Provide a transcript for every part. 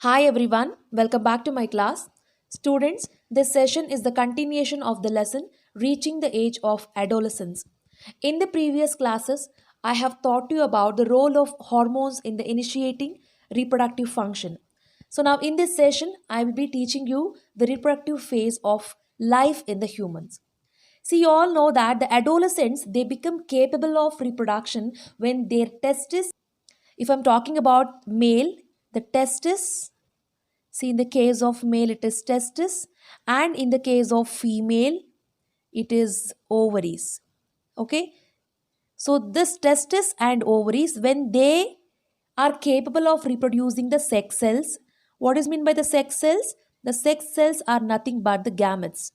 Hi everyone, welcome back to my class. Students, this session is the continuation of the lesson Reaching the Age of Adolescence. In the previous classes, I have taught you about the role of hormones in the initiating reproductive function. So now in this session, I will be teaching you the reproductive phase of life in the humans. See, you all know that the adolescents they become capable of reproduction when their testis, if I'm talking about male, the testis. See, in the case of male, it is testis, and in the case of female, it is ovaries. Okay, so this testis and ovaries, when they are capable of reproducing the sex cells, what is meant by the sex cells? The sex cells are nothing but the gametes.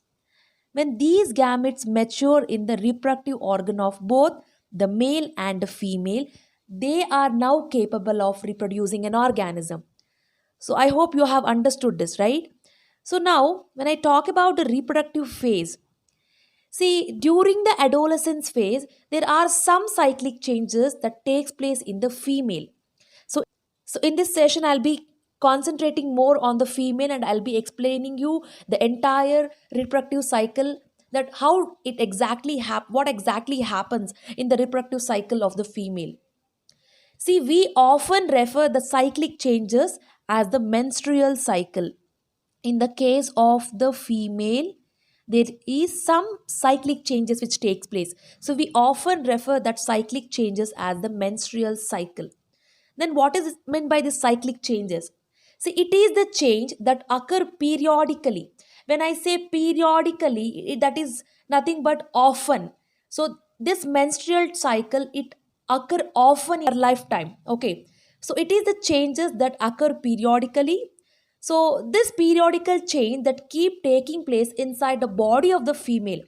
When these gametes mature in the reproductive organ of both the male and the female, they are now capable of reproducing an organism. So I hope you have understood this, right? So now, when I talk about the reproductive phase, see, during the adolescence phase, there are some cyclic changes that takes place in the female. So, so in this session, I'll be concentrating more on the female and I'll be explaining you the entire reproductive cycle, that how it exactly what exactly happens in the reproductive cycle of the female. See, we often refer the cyclic changes as the menstrual cycle. In the case of the female, there is some cyclic changes which takes place. So we often refer that cyclic changes as the menstrual cycle. Then what is meant by the cyclic changes? See, it is the change that occur periodically. When I say periodically, that is nothing but often. So this menstrual cycle, it occur often in your lifetime. Okay. So it is the changes that occur periodically. So this periodical change that keep taking place inside the body of the female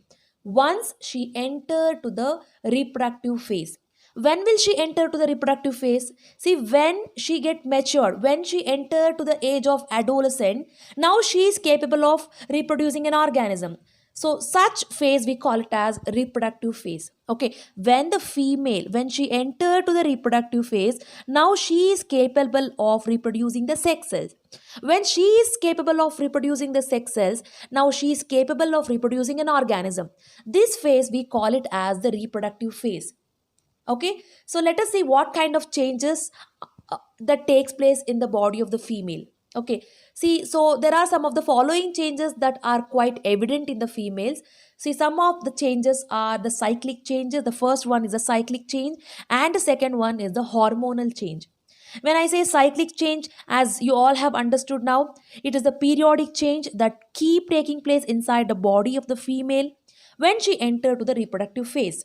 once she enter to the reproductive phase. When will she enter to the reproductive phase? See, when she get matured, when she enter to the age of adolescent, now she is capable of reproducing an organism. So such phase we call it as reproductive phase. Okay, when the female, when she enter to the reproductive phase, now she is capable of reproducing the sex cells. When she is capable of reproducing the sex cells, now she is capable of reproducing an organism. This phase we call it as the reproductive phase. Okay, so let us see what kind of changes that takes place in the body of the female. Okay, see, so there are some of the following changes that are quite evident in the females. See, some of the changes are the cyclic changes. The first one is a cyclic change, and the second one is the hormonal change. When I say cyclic change, as you all have understood now, it is the periodic change that keep taking place inside the body of the female when she enter to the reproductive phase.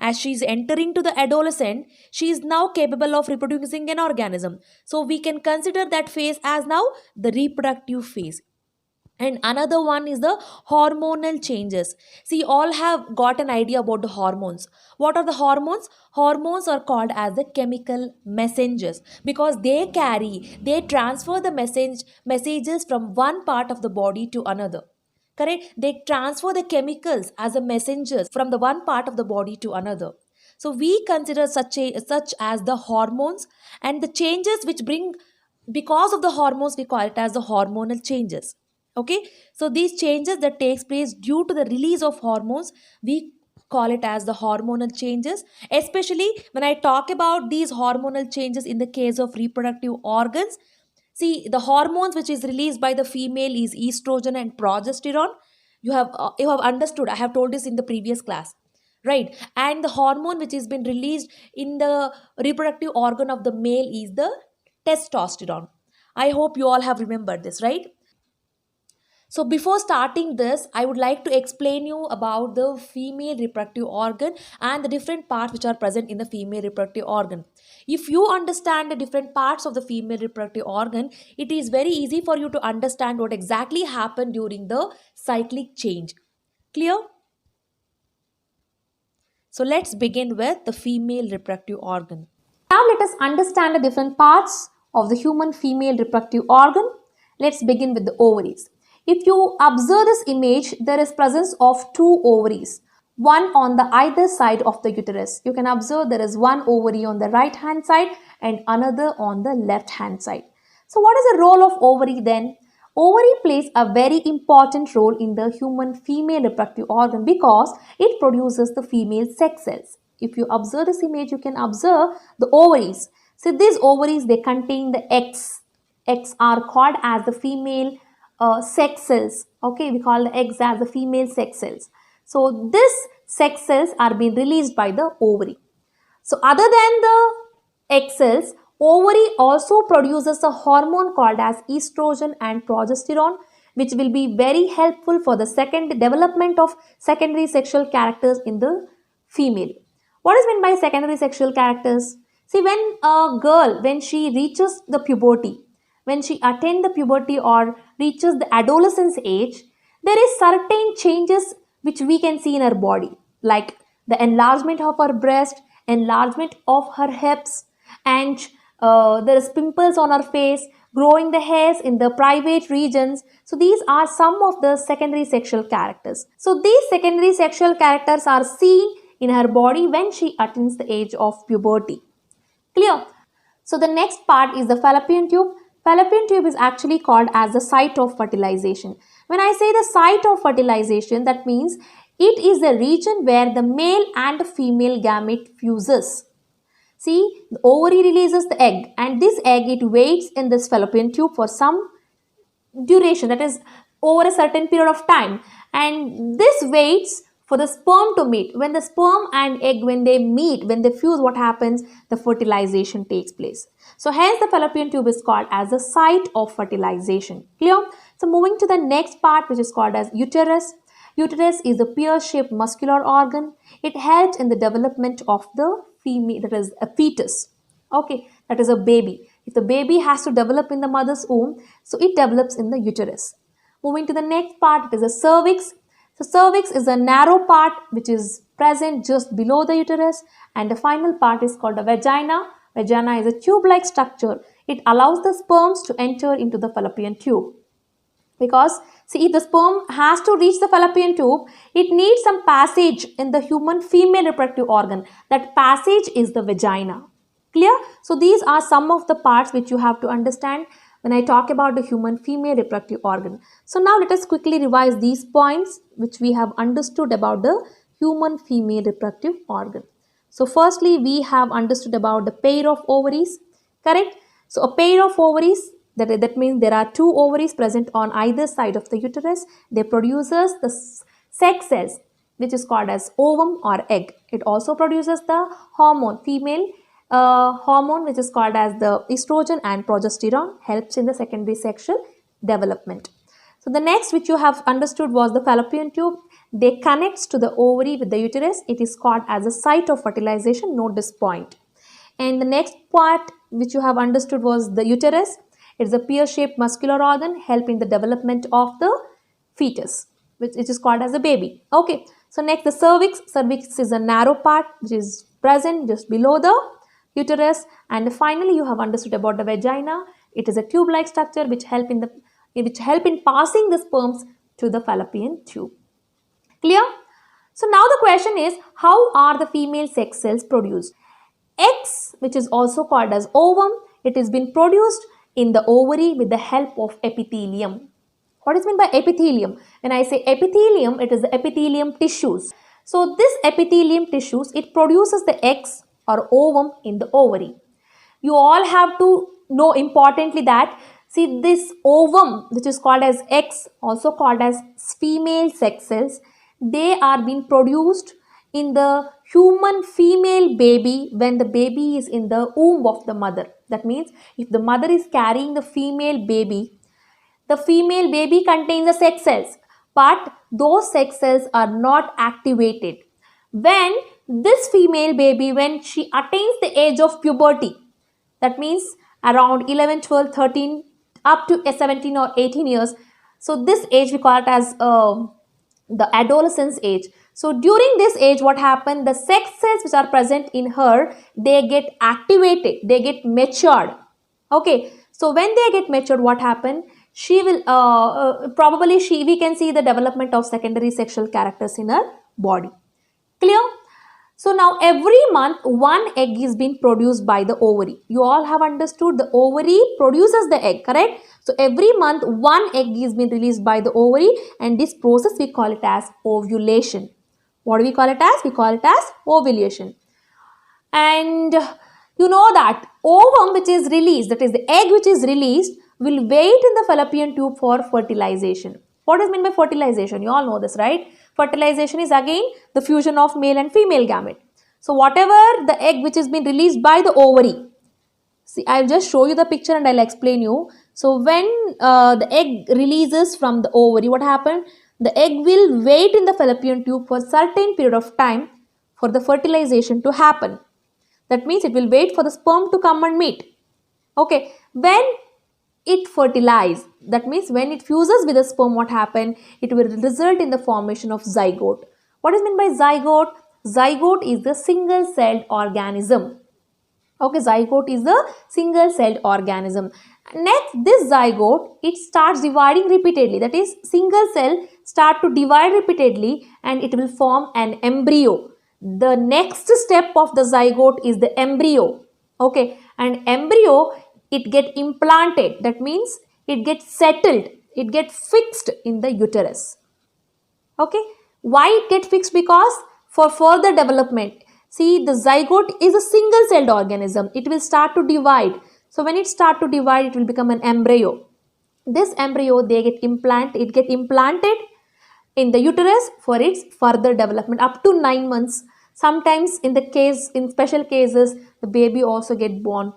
As she is entering to the adolescent, she is now capable of reproducing an organism. So we can consider that phase as now the reproductive phase. And another one is the hormonal changes. See, all have got an idea about the hormones. What are the hormones? Hormones are called as the chemical messengers because they transfer the messages from one part of the body to another. Correct? They transfer the chemicals as a messengers from the one part of the body to another. So we consider such as the hormones, and the changes which bring because of the hormones we call it as the hormonal changes. Okay, so these changes that takes place due to the release of hormones, we call it as the hormonal changes. Especially when I talk about these hormonal changes in the case of reproductive organs, see, the hormones which is released by the female is estrogen and progesterone. You have understood, I have told this in the previous class, right? And the hormone which has been released in the reproductive organ of the male is the testosterone. I hope you all have remembered this, right? So before starting this, I would like to explain you about the female reproductive organ and the different parts which are present in the female reproductive organ. If you understand the different parts of the female reproductive organ, it is very easy for you to understand what exactly happened during the cyclic change. Clear? So let's begin with the female reproductive organ. Now let us understand the different parts of the human female reproductive organ. Let's begin with the ovaries. If you observe this image, there is presence of two ovaries, one on the either side of the uterus. You can observe there is one ovary on the right hand side and another on the left hand side. So what is the role of ovary then? Ovary plays a very important role in the human female reproductive organ because it produces the female sex cells. If you observe this image, you can observe the ovaries. So these ovaries, they contain the eggs. Eggs are called as the female sex cells. Okay, we call the eggs as the female sex cells. So these sex cells are being released by the ovary. So other than the egg cells, ovary also produces a hormone called as estrogen and progesterone, which will be very helpful for the second development of secondary sexual characters in the female. What is meant by secondary sexual characters? See, when a girl, when she reaches the puberty, when she attains the puberty or reaches the adolescence age, there is certain changes which we can see in her body, like the enlargement of her breast, enlargement of her hips, and there is pimples on her face, growing the hairs in the private regions. So these are some of the secondary sexual characters. So these secondary sexual characters are seen in her body when she attains the age of puberty. Clear? So the next part is the fallopian tube. Fallopian tube is actually called as the site of fertilization. When I say the site of fertilization, that means it is the region where the male and female gamete fuses. See, the ovary releases the egg, and this egg, it waits in this fallopian tube for some duration, that is over a certain period of time, and this waits for the sperm to meet. When the sperm and egg, when they meet, when they fuse, what happens? The fertilization takes place. So hence the fallopian tube is called as the site of fertilization. Clear? So moving to the next part, which is called as uterus. Uterus is a pear-shaped muscular organ. It helps in the development of the female, that is a fetus. Okay, that is a baby. If the baby has to develop in the mother's womb, so it develops in the uterus. Moving to the next part, it is a cervix. So cervix is a narrow part which is present just below the uterus, and the final part is called a vagina. Vagina is a tube-like structure. It allows the sperms to enter into the fallopian tube. Because see, if the sperm has to reach the fallopian tube, it needs some passage in the human female reproductive organ. That passage is the vagina. Clear? So these are some of the parts which you have to understand when I talk about the human female reproductive organ. So now let us quickly revise these points which we have understood about the human female reproductive organ. So firstly, we have understood about the pair of ovaries, correct? So a pair of ovaries, that means there are two ovaries present on either side of the uterus. They produces the sex cells, which is called as ovum or egg. It also produces the hormone, female hormone, which is called as the estrogen and progesterone, helps in the secondary sexual development. So the next which you have understood was the fallopian tube. They connects to the ovary with the uterus. It is called as a site of fertilization. Note this point. And the next part which you have understood was the uterus. It is a pear-shaped muscular organ, helping the development of the fetus, which is called as a baby. Okay. So next, the cervix. Cervix is a narrow part which is present just below the uterus. And finally, you have understood about the vagina. It is a tube-like structure which help in passing the sperms to the fallopian tube. Clear? So now the question is, how are the female sex cells produced? Eggs, which is also called as ovum, it has been produced in the ovary with the help of epithelium. What is meant by epithelium? When I say epithelium, it is the epithelium tissues. So this epithelium tissues, it produces the eggs or ovum in the ovary. You all have to know importantly that, see, this ovum, which is called as eggs, also called as female sex cells, they are being produced in the human female baby when the baby is in the womb of the mother. That means if the mother is carrying the female baby contains the sex cells, but those sex cells are not activated. When this female baby, when she attains the age of puberty, that means around 11, 12, 13, up to 17 or 18 years. So this age we call it as the adolescence age. So during this age, what happened? The sex cells which are present in her, they get activated, they get matured. Okay. So when they get matured, what happened? She will we can see the development of secondary sexual characters in her body. Clear? So now every month one egg is being produced by the ovary. You all have understood the ovary produces the egg, correct? So every month one egg is being released by the ovary, and this process we call it as ovulation. What do we call it as? We call it as ovulation. And you know that ovum which is released, that is the egg which is released, will wait in the fallopian tube for fertilization. What is meant by fertilization? You all know this, right? Fertilization is again the fusion of male and female gamete. So whatever the egg which has been released by the ovary, see, I'll just show you the picture and I'll explain you. So when the egg releases from the ovary, what happened? The egg will wait in the fallopian tube for a certain period of time for the fertilization to happen. That means it will wait for the sperm to come and meet. Okay, when it fertilizes, that means when it fuses with the sperm, what happens? It will result in the formation of zygote. What is meant by zygote? Zygote is the single-celled organism. Okay, zygote is a single-celled organism. Next, this zygote, it starts dividing repeatedly. That is, single cell start to divide repeatedly and it will form an embryo. The next step of the zygote is the embryo. Okay, and embryo, it get implanted. That means it gets settled. It gets fixed in the uterus. Okay, why it get fixed? Because for further development, see, the zygote is a single celled organism. It will start to divide. So when it start to divide, it will become an embryo. This embryo, it get implanted in the uterus for its further development up to 9 months. Sometimes in special cases, the baby also get born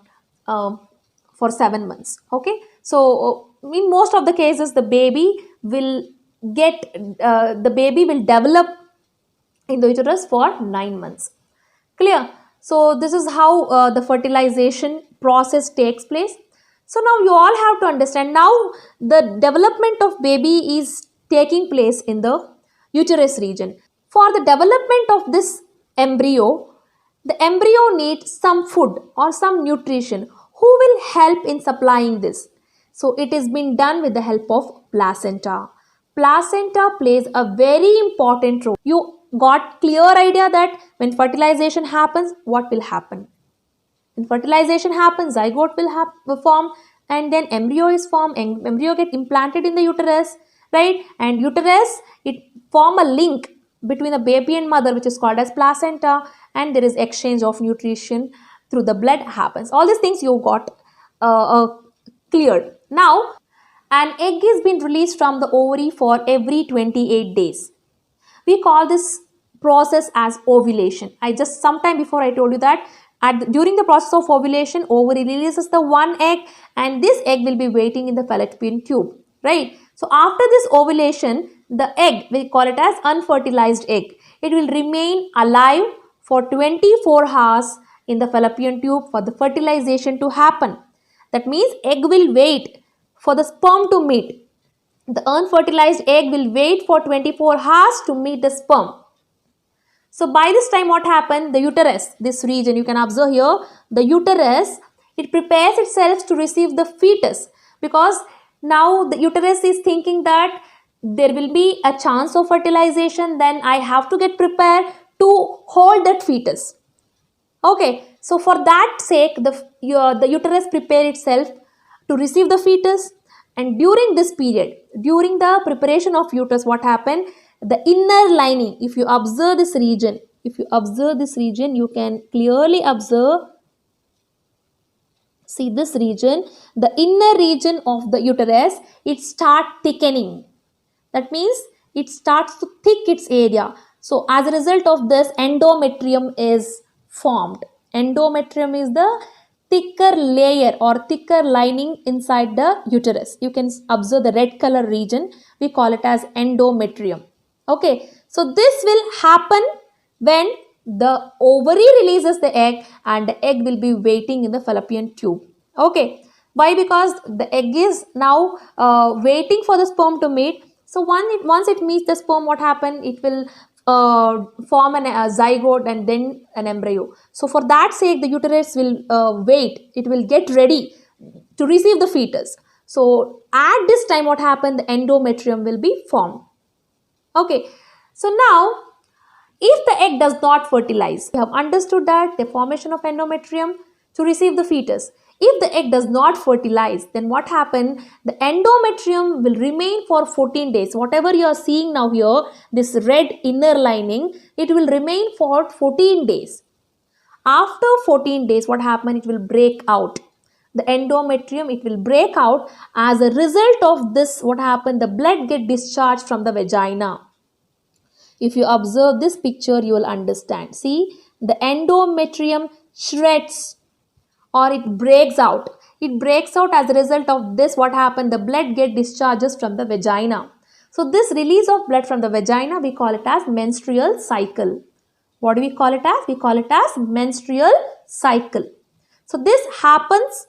for 7 months. Okay, so in most of the cases, the baby will develop in the uterus for 9 months. Clear? So this is how the fertilization process takes place. So now you all have to understand, now the development of baby is taking place in the uterus region. For the development of this embryo, the embryo needs some food or some nutrition. Who will help in supplying this? So it is being done with the help of placenta. Placenta plays a very important role. You got clear idea that when fertilization happens, what will happen? When fertilization happens, zygote will form, and then embryo is formed, and embryo get implanted in the uterus, right? And uterus, it form a link between the baby and mother, which is called as placenta, and there is exchange of nutrition through the blood happens. All these things you got cleared. Now, an egg is being released from the ovary for every 28 days. We call this process as ovulation. I just sometime before I told you that during the process of ovulation, ovary releases the one egg, and this egg will be waiting in the fallopian tube, right? So after this ovulation, the egg, we call it as unfertilized egg, it will remain alive for 24 hours in the fallopian tube for the fertilization to happen. That means egg will wait for the sperm to meet. The unfertilized egg will wait for 24 hours to meet the sperm. So by this time, what happened? The uterus, this region, you can observe here, the uterus, it prepares itself to receive the fetus, because now the uterus is thinking that there will be a chance of fertilization, then I have to get prepared to hold that fetus. Okay, so for that sake, the uterus prepare itself to receive the fetus, and during this period, during the preparation of uterus, what happened? The inner lining, if you observe this region, you can clearly observe, see this region, the inner region of the uterus, it starts thickening. That means it starts to thick its area. So as a result of this, endometrium is formed. Endometrium is the thicker layer or thicker lining inside the uterus. You can observe the red color region. We call it as endometrium. Okay, so this will happen when the ovary releases the egg, and the egg will be waiting in the fallopian tube. Okay, why? Because the egg is now waiting for the sperm to meet. So once it meets the sperm, what happens? It will form a zygote and then an embryo. So for that sake, the uterus will wait. It will get ready to receive the fetus. So at this time, what happened? The endometrium will be formed. Okay, so now If the egg does not fertilize, we have understood that the formation of endometrium to receive the fetus. If the egg does not fertilize, then what happens? The endometrium will remain for 14 days. Whatever you are seeing now here, this red inner lining, it will remain for 14 days. After 14 days, what happens? It will break out. The endometrium, it will break out. As a result of this, what happened? The blood get discharged from the vagina. If you observe this picture, you will understand. See, the endometrium shreds or it breaks out. It breaks out as a result of this. What happened? The blood get discharges from the vagina. So this release of blood from the vagina, we call it as menstrual cycle. What do we call it as? We call it as menstrual cycle. So this happens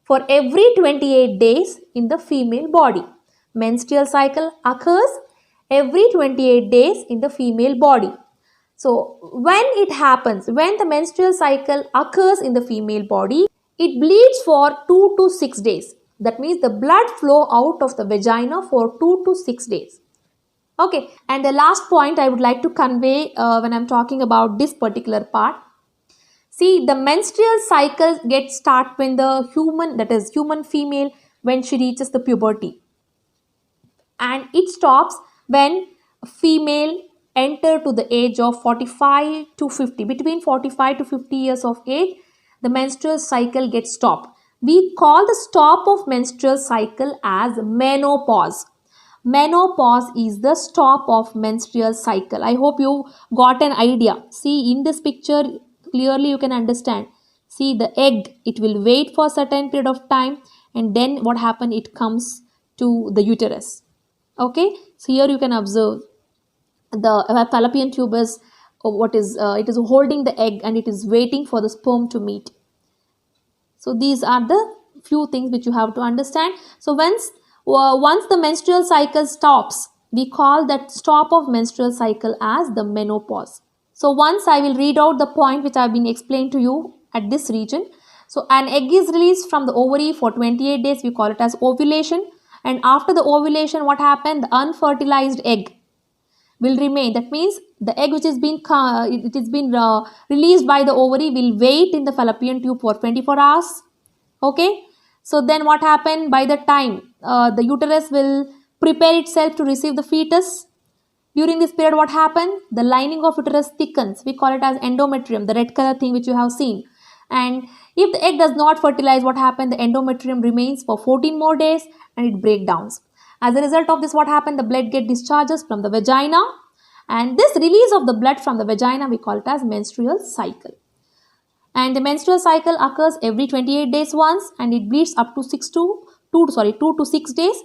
for every 28 days in the female body. Menstrual cycle occurs every 28 days in the female body. So when it happens, when the menstrual cycle occurs in the female body, it bleeds for 2 to 6 days. That means the blood flow out of the vagina for 2 to 6 days. Okay, and the last point I would like to convey when I'm talking about this particular part. See, the menstrual cycle gets start when the human, that is human female, when she reaches the puberty. And it stops when female enter to the age of 45 to 50. Between 45 to 50 years of age, the menstrual cycle gets stopped. We call the stop of menstrual cycle as menopause. Menopause is the stop of menstrual cycle. I hope you got an idea. See, in this picture, clearly you can understand. See, the egg, it will wait for a certain period of time, and then what happens? It comes to the uterus. Okay, so here you can observe the fallopian tube is it is holding the egg and it is waiting for the sperm to meet. So these are the few things which you have to understand. So once the menstrual cycle stops, we call that stop of menstrual cycle as the menopause. So once I will read out the point which I have been explained to you at this region. So an egg is released from the ovary for 28 days. We call it as ovulation. And after the ovulation, what happened? The unfertilized egg will remain. That means the egg which has been released by the ovary will wait in the fallopian tube for 24 hours. Okay. So then what happened? By the time the uterus will prepare itself to receive the fetus. During this period, what happened? The lining of uterus thickens. We call it as endometrium, the red color thing which you have seen. And if the egg does not fertilize, what happened? The endometrium remains for 14 more days and it breaks down. As a result of this, what happened? The blood get discharges from the vagina. And this release of the blood from the vagina, we call it as menstrual cycle. And the menstrual cycle occurs every 28 days once and it bleeds up to 2 to 6 days.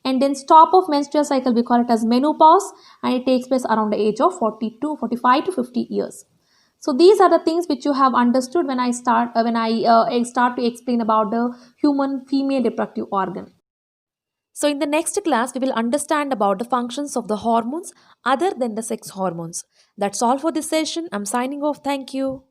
And then stop of menstrual cycle, we call it as menopause, and it takes place around the age of 45 to 50 years. So these are the things which you have understood when I start to explain about the human female reproductive organ. So in the next class, we will understand about the functions of the hormones other than the sex hormones. That's all for this session. I'm signing off. Thank you.